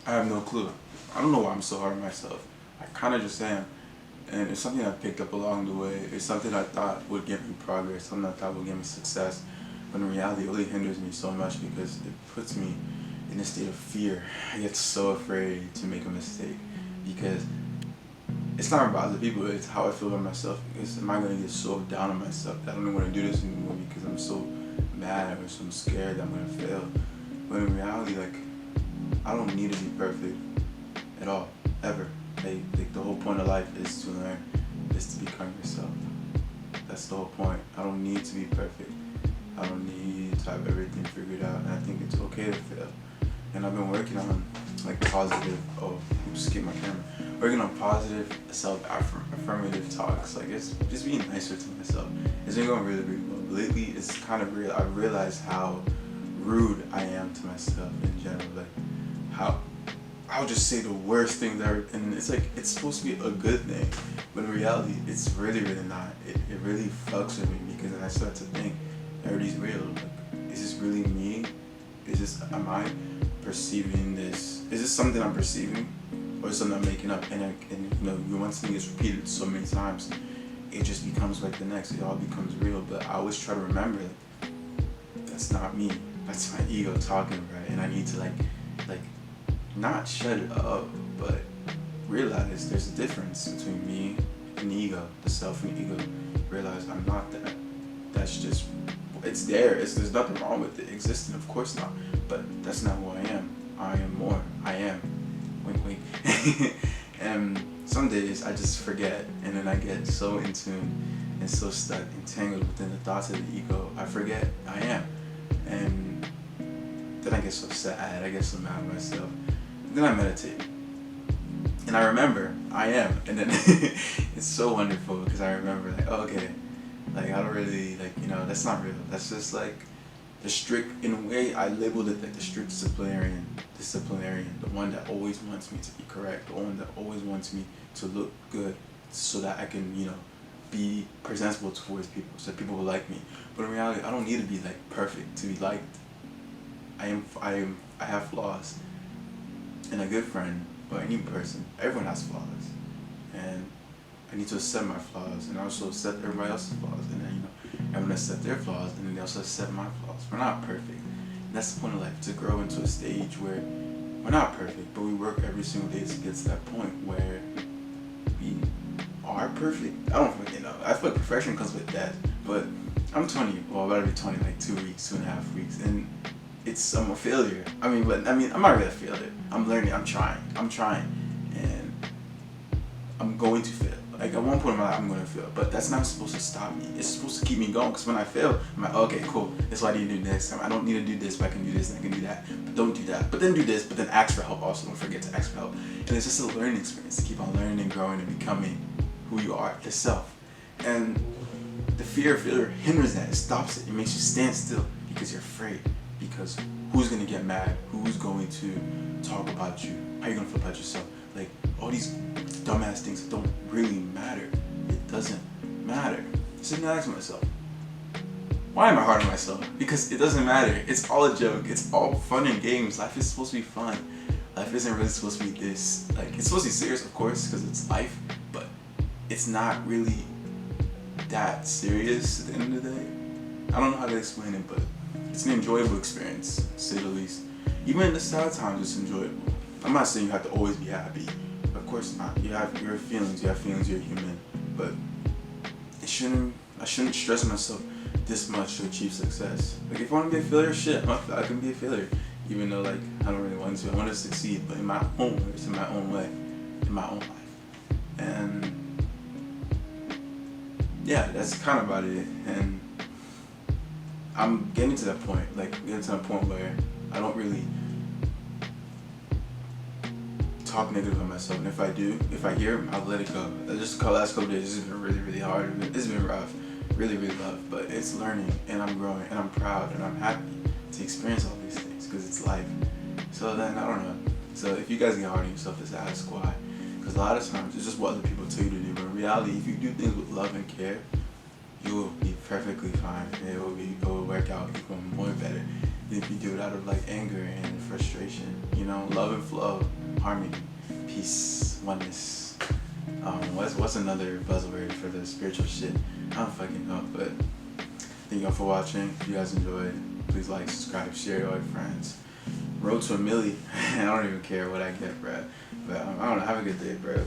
I have no clue. I don't know why I'm so hard on myself. I kind of just am. And it's something I picked up along the way. It's something I thought would give me progress, something I thought would give me success. But in reality, it really hinders me so much because it puts me in a state of fear. I get so afraid to make a mistake because it's not about other people, it's how I feel about myself. Because am I going to get so down on myself that I don't even want to do this anymore because I'm so mad or so I'm scared that I'm going to fail. But in reality, like, I don't need to be perfect at all, ever. Like the whole point of life is to learn, is to become yourself. That's the whole point. I don't need to be perfect. I don't need to have everything figured out, and I think it's okay to fail. And I've been working on like positive. Oh, oops, skip my camera. Working on positive self-affirmative talks. Like it's just being nicer to myself. It's been going really, really well. Lately, it's kind of real. I've realized how rude I am to myself in general. Like how I'll just say the worst things ever, and it's like it's supposed to be a good thing, but in reality, it's really, really not. It really fucks with me because then I start to think, everybody's real. Like, is this really me? Am I perceiving this? Is this something I'm perceiving, or is something I'm making up? And once something gets repeated so many times, it just becomes like the next. It all becomes real. But I always try to remember, like, that's not me. That's my ego talking, right? And I need to like not shut it up, but realize there's a difference between me and the ego, the self and the ego. Realize I'm not that. That's just, it's there. There's nothing wrong with it existing, of course not. But that's not who I am. I am more. I am. Wink, wink. And some days I just forget, and then I get so in tune and so stuck, entangled within the thoughts of the ego. I forget I am, and then I get so sad. I get so mad at myself. Then I meditate, and I remember I am, and then it's so wonderful because I remember like, oh, okay, like I don't really that's not real. That's just like the strict, in a way I labeled it like the strict disciplinarian, the one that always wants me to be correct, the one that always wants me to look good, so that I can be presentable towards people, so that people will like me. But in reality, I don't need to be like perfect to be liked. I have flaws. And a good friend, or any person, everyone has flaws. And I need to accept my flaws and also accept everybody else's flaws. And then, everyone accept their flaws and then they also accept my flaws. We're not perfect. And that's the point of life, to grow into a stage where we're not perfect, but we work every single day to get to that point where we are perfect. I feel like perfection comes with death. But I'm 20, well, I'm about to be 20 in like 2.5 weeks. And I'm a failure. I'm not really a failure. I'm learning. I'm trying, and I'm going to fail. Like at one point in my life, I'm going to fail, but that's not supposed to stop me. It's supposed to keep me going. Because when I fail, I'm like, okay, cool. That's what I need to do next time. I don't need to do this, but I can do this and I can do that. But don't do that. But then do this. But then ask for help. Also, don't forget to ask for help. And it's just a learning experience to keep on learning and growing and becoming who you are yourself. And the fear of failure hinders that. It stops it. It makes you stand still because you're afraid. Because who's gonna get mad? Who's going to talk about you? How are you gonna feel about yourself? Like all these dumbass things that don't really matter. It doesn't matter. So then I ask myself, why am I hard on myself? Because it doesn't matter. It's all a joke. It's all fun and games. Life is supposed to be fun. Life isn't really supposed to be this. Like it's supposed to be serious, of course, because it's life. But it's not really that serious at the end of the day. I don't know how to explain it, but it's an enjoyable experience, to say the least. Even in the sad times, it's enjoyable. I'm not saying you have to always be happy. Of course not. You have your feelings. You have feelings. You're human. But I shouldn't stress myself this much to achieve success. Like if I want to be a failure, shit, I can be a failure. Even though like I don't really want to. I want to succeed, but in my own words, in my own way, in my own life. And yeah, that's kind of about it. And I'm getting to that point, where I don't really talk negative about myself. And if I do, if I hear, I'll let it go. Just the last couple days, this has been really, really hard. It's been rough, really, really rough. But it's learning, and I'm growing, and I'm proud, and I'm happy to experience all these things because it's life. So then, I don't know. So if you guys get hard on yourself, just ask why. Because a lot of times, it's just what other people tell you to do. But in reality, if you do things with love and care, you will be perfectly fine. It will work out even more better than if you do it out of like anger and frustration. Love and flow. harmony, peace, oneness. What's another buzzword for the spiritual shit? I don't fucking know, but thank y'all for watching. If you guys enjoyed, please like, subscribe, share with all your friends. Road to a milli. I don't even care what I get, bro. But I don't know. Have a good day, bro.